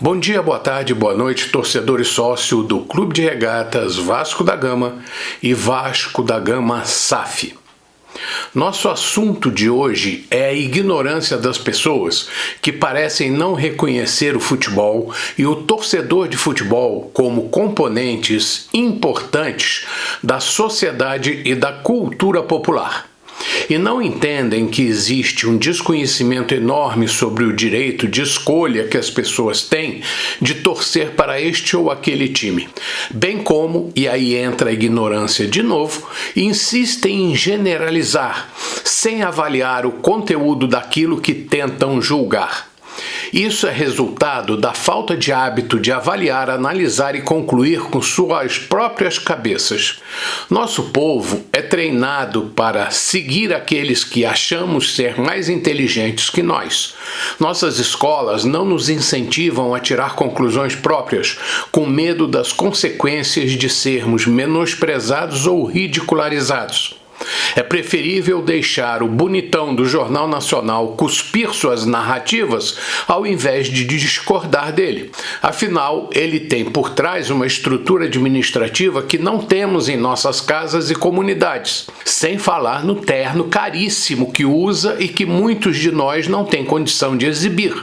Bom dia, boa tarde, boa noite, torcedor e sócio do Clube de Regatas Vasco da Gama e Vasco da Gama SAF. Nosso assunto de hoje é a ignorância das pessoas que parecem não reconhecer o futebol e o torcedor de futebol como componentes importantes da sociedade e da cultura popular. E não entendem que existe um desconhecimento enorme sobre o direito de escolha que as pessoas têm de torcer para este ou aquele time. Bem como, e aí entra a ignorância de novo, insistem em generalizar, sem avaliar o conteúdo daquilo que tentam julgar. Isso é resultado da falta de hábito de avaliar, analisar e concluir com suas próprias cabeças. Nosso povo é treinado para seguir aqueles que achamos ser mais inteligentes que nós. Nossas escolas não nos incentivam a tirar conclusões próprias, com medo das consequências de sermos menosprezados ou ridicularizados. É preferível deixar o bonitão do Jornal Nacional cuspir suas narrativas ao invés de discordar dele. Afinal, ele tem por trás uma estrutura administrativa que não temos em nossas casas e comunidades, sem falar no terno caríssimo que usa e que muitos de nós não têm condição de exibir.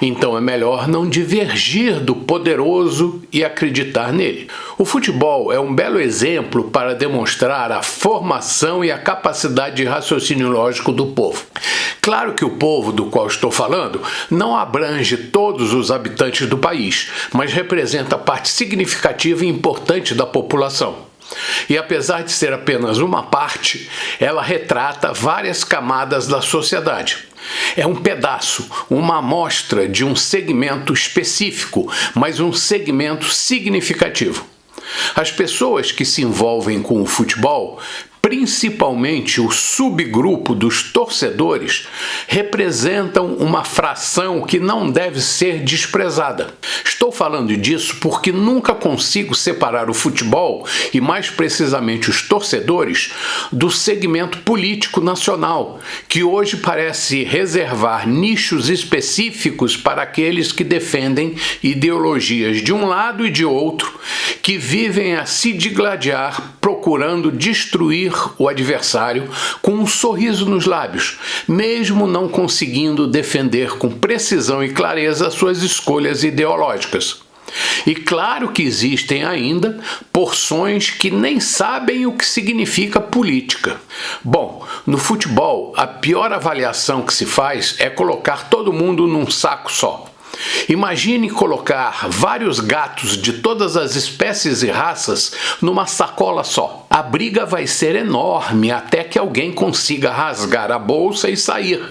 Então é melhor não divergir do poderoso e acreditar nele. O futebol é um belo exemplo para demonstrar a formação e a capacidade de raciocínio lógico do povo. Claro que o povo do qual estou falando não abrange todos os habitantes do país, mas representa parte significativa e importante da população. E apesar de ser apenas uma parte, ela retrata várias camadas da sociedade. É um pedaço, uma amostra de um segmento específico, mas um segmento significativo. As pessoas que se envolvem com o futebol, principalmente o subgrupo dos torcedores, representam uma fração que não deve ser desprezada. Estou falando disso porque nunca consigo separar o futebol, e mais precisamente os torcedores, do segmento político nacional, que hoje parece reservar nichos específicos para aqueles que defendem ideologias de um lado e de outro, que vivem a se digladiar procurando destruir o adversário com um sorriso nos lábios, mesmo não conseguindo defender com precisão e clareza suas escolhas ideológicas. E claro que existem ainda porções que nem sabem o que significa política. Bom, no futebol, a pior avaliação que se faz é colocar todo mundo num saco só. Imagine colocar vários gatos de todas as espécies e raças numa sacola só. A briga vai ser enorme até que alguém consiga rasgar a bolsa e sair,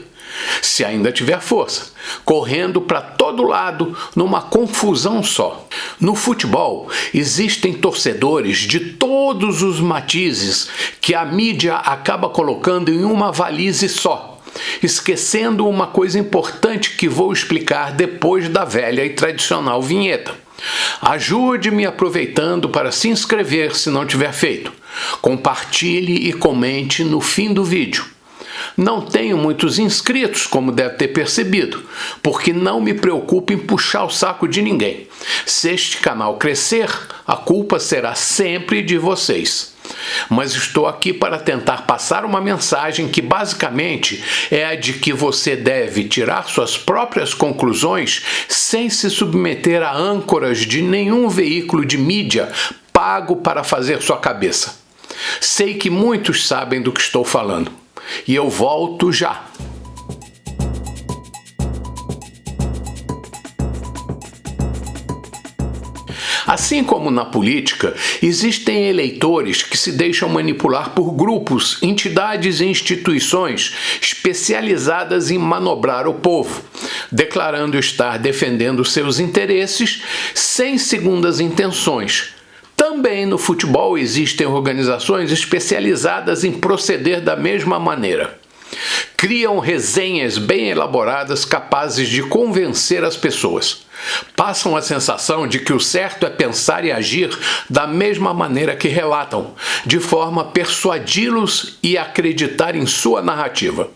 se ainda tiver força, correndo para todo lado numa confusão só. No futebol, existem torcedores de todos os matizes que a mídia acaba colocando em uma valise só, esquecendo uma coisa importante que vou explicar depois da velha e tradicional vinheta. Ajude-me aproveitando para se inscrever se não tiver feito. Compartilhe e comente no fim do vídeo. Não tenho muitos inscritos, como deve ter percebido, porque não me preocupo em puxar o saco de ninguém. Se este canal crescer, a culpa será sempre de vocês. Mas estou aqui para tentar passar uma mensagem que basicamente é a de que você deve tirar suas próprias conclusões sem se submeter a âncoras de nenhum veículo de mídia pago para fazer sua cabeça. Sei que muitos sabem do que estou falando. E eu volto já. Assim como na política, existem eleitores que se deixam manipular por grupos, entidades e instituições especializadas em manobrar o povo, declarando estar defendendo seus interesses sem segundas intenções. Também no futebol existem organizações especializadas em proceder da mesma maneira. Criam resenhas bem elaboradas capazes de convencer as pessoas. Passam a sensação de que o certo é pensar e agir da mesma maneira que relatam, de forma a persuadi-los e acreditar em sua narrativa.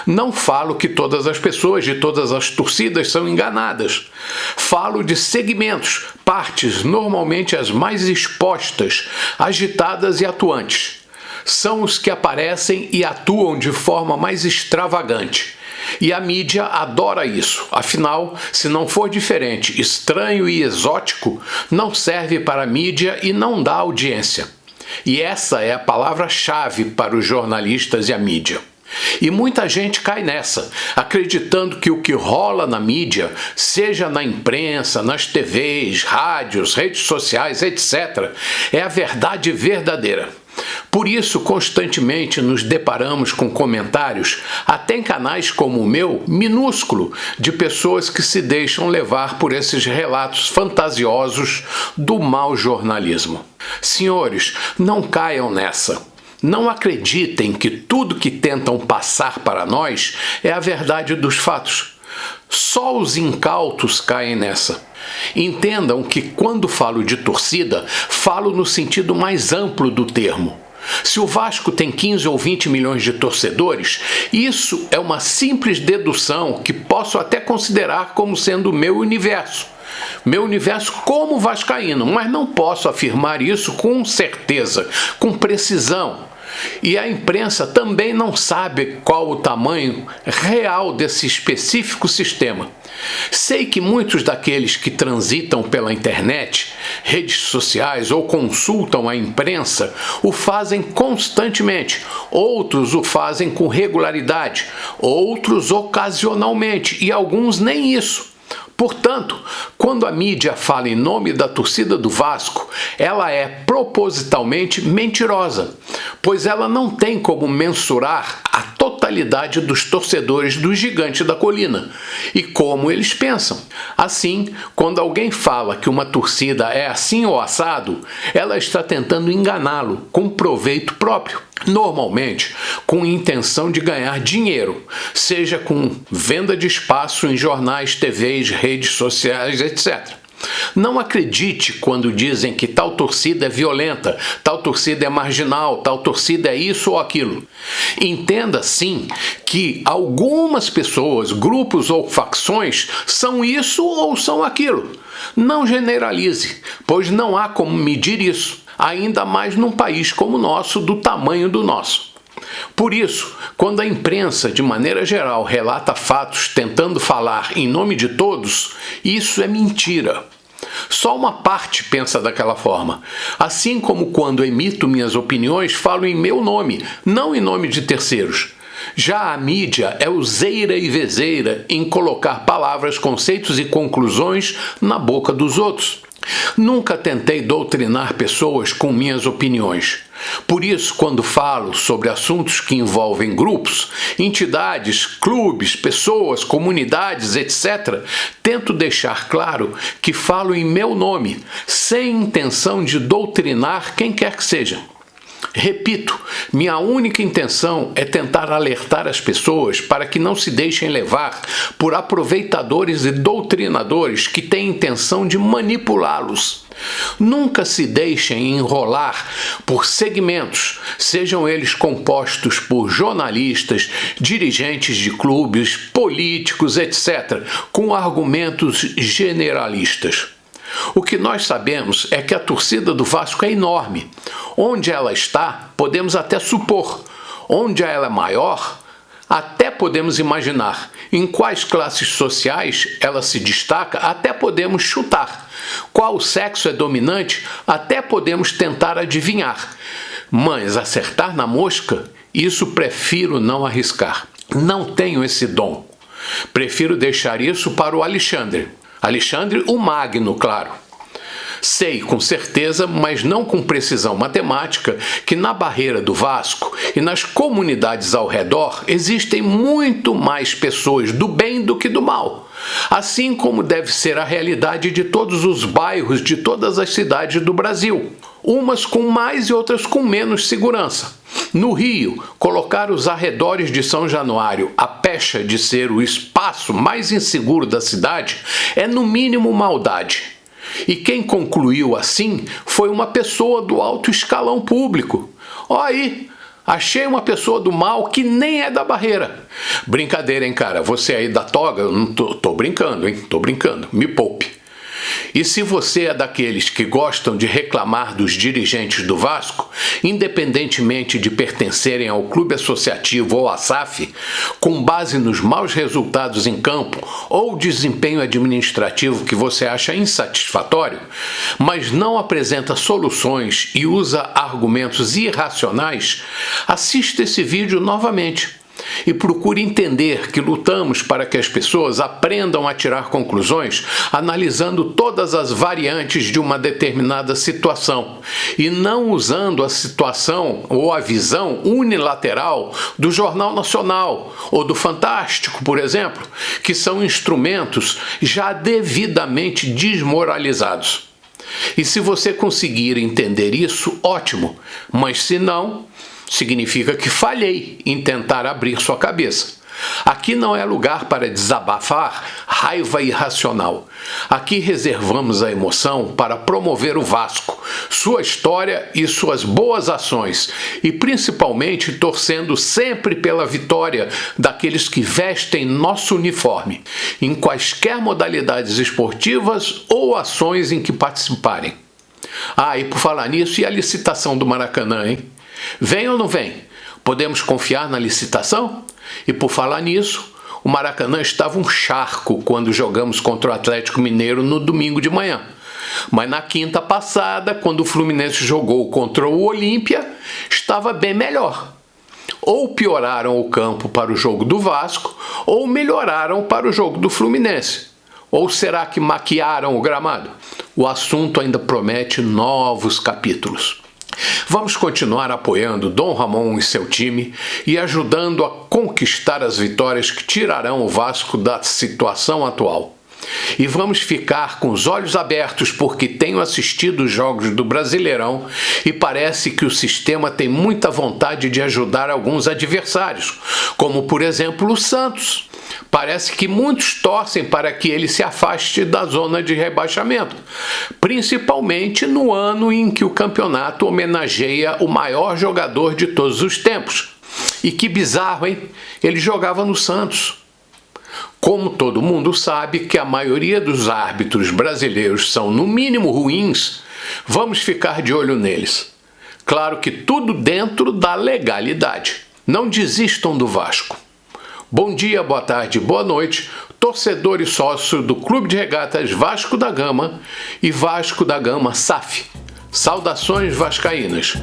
Não falo que todas as pessoas de todas as torcidas são enganadas. Falo de segmentos, partes normalmente as mais expostas, agitadas e atuantes. São os que aparecem e atuam de forma mais extravagante. E a mídia adora isso. Afinal, se não for diferente, estranho e exótico, não serve para a mídia e não dá audiência. E essa é a palavra-chave para os jornalistas e a mídia. E muita gente cai nessa, acreditando que o que rola na mídia, seja na imprensa, nas TVs, rádios, redes sociais, etc., é a verdade verdadeira. Por isso, constantemente nos deparamos com comentários, até em canais como o meu, minúsculo, de pessoas que se deixam levar por esses relatos fantasiosos do mau jornalismo. Senhores, não caiam nessa. Não acreditem que tudo que tentam passar para nós é a verdade dos fatos. Só os incautos caem nessa. Entendam que quando falo de torcida, falo no sentido mais amplo do termo. Se o Vasco tem 15 ou 20 milhões de torcedores, isso é uma simples dedução que posso até considerar como sendo o meu universo. Meu universo como vascaíno, mas não posso afirmar isso com certeza, com precisão. E a imprensa também não sabe qual o tamanho real desse específico sistema. Sei que muitos daqueles que transitam pela internet, redes sociais ou consultam a imprensa o fazem constantemente, outros o fazem com regularidade, outros ocasionalmente e alguns nem isso. Portanto, quando a mídia fala em nome da torcida do Vasco, ela é propositalmente mentirosa, pois ela não tem como mensurar a totalidade dos torcedores do Gigante da Colina e como eles pensam. Assim, quando alguém fala que uma torcida é assim ou assado, ela está tentando enganá-lo com proveito próprio. Normalmente com intenção de ganhar dinheiro, seja com venda de espaço em jornais, TVs, redes sociais, etc. Não acredite quando dizem que tal torcida é violenta, tal torcida é marginal, tal torcida é isso ou aquilo. Entenda, sim, que algumas pessoas, grupos ou facções são isso ou são aquilo. Não generalize, pois não há como medir isso, ainda mais num país como o nosso, do tamanho do nosso. Por isso, quando a imprensa, de maneira geral, relata fatos tentando falar em nome de todos, isso é mentira. Só uma parte pensa daquela forma. Assim como quando emito minhas opiniões, falo em meu nome, não em nome de terceiros. Já a mídia é useira e vezeira em colocar palavras, conceitos e conclusões na boca dos outros. Nunca tentei doutrinar pessoas com minhas opiniões. Por isso, quando falo sobre assuntos que envolvem grupos, entidades, clubes, pessoas, comunidades, etc., tento deixar claro que falo em meu nome, sem intenção de doutrinar quem quer que seja. Repito, minha única intenção é tentar alertar as pessoas para que não se deixem levar por aproveitadores e doutrinadores que têm intenção de manipulá-los. Nunca se deixem enrolar por segmentos, sejam eles compostos por jornalistas, dirigentes de clubes, políticos, etc., com argumentos generalistas. O que nós sabemos é que a torcida do Vasco é enorme. Onde ela está, podemos até supor. Onde ela é maior, até podemos imaginar. Em quais classes sociais ela se destaca, até podemos chutar. Qual sexo é dominante, até podemos tentar adivinhar. Mas acertar na mosca, isso prefiro não arriscar. Não tenho esse dom. Prefiro deixar isso para o Alexandre. Alexandre o Magno, claro. Sei com certeza, mas não com precisão matemática, que na barreira do Vasco e nas comunidades ao redor existem muito mais pessoas do bem do que do mal. Assim como deve ser a realidade de todos os bairros de todas as cidades do Brasil. Umas com mais e outras com menos segurança. No Rio, colocar os arredores de São Januário a pecha de ser o espaço mais inseguro da cidade é no mínimo maldade. E quem concluiu assim foi uma pessoa do alto escalão público. Ó aí, Achei uma pessoa do mal que nem é da barreira. Brincadeira, hein, cara? Você aí da toga, eu não tô brincando, hein? Tô brincando. Me poupe. E se você é daqueles que gostam de reclamar dos dirigentes do Vasco, independentemente de pertencerem ao clube associativo ou à SAF, com base nos maus resultados em campo ou desempenho administrativo que você acha insatisfatório, mas não apresenta soluções e usa argumentos irracionais, assista esse vídeo novamente. E procure entender que lutamos para que as pessoas aprendam a tirar conclusões analisando todas as variantes de uma determinada situação e não usando a situação ou a visão unilateral do Jornal Nacional ou do Fantástico, por exemplo, que são instrumentos já devidamente desmoralizados. E se você conseguir entender isso, ótimo, mas se não, significa que falhei em tentar abrir sua cabeça. Aqui não é lugar para desabafar raiva irracional. Aqui reservamos a emoção para promover o Vasco, sua história e suas boas ações, e principalmente torcendo sempre pela vitória daqueles que vestem nosso uniforme, em quaisquer modalidades esportivas ou ações em que participarem. Ah, e por falar nisso, e a licitação do Maracanã, hein? Vem ou não vem? Podemos confiar na licitação? E por falar nisso, o Maracanã estava um charco quando jogamos contra o Atlético Mineiro no domingo de manhã. Mas na quinta passada, quando o Fluminense jogou contra o Olímpia, estava bem melhor. Ou pioraram o campo para o jogo do Vasco, ou melhoraram para o jogo do Fluminense. Ou será que maquiaram o gramado? O assunto ainda promete novos capítulos. Vamos continuar apoiando Dom Ramon e seu time e ajudando a conquistar as vitórias que tirarão o Vasco da situação atual. E vamos ficar com os olhos abertos porque tenho assistido os jogos do Brasileirão e parece que o sistema tem muita vontade de ajudar alguns adversários, como por exemplo o Santos. Parece que muitos torcem para que ele se afaste da zona de rebaixamento, principalmente no ano em que o campeonato homenageia o maior jogador de todos os tempos. E que bizarro, hein? Ele jogava no Santos. Como todo mundo sabe que a maioria dos árbitros brasileiros são no mínimo ruins, vamos ficar de olho neles. Claro que tudo dentro da legalidade. Não desistam do Vasco. Bom dia, boa tarde, boa noite, torcedor e sócio do Clube de Regatas Vasco da Gama e Vasco da Gama SAF. Saudações vascaínas.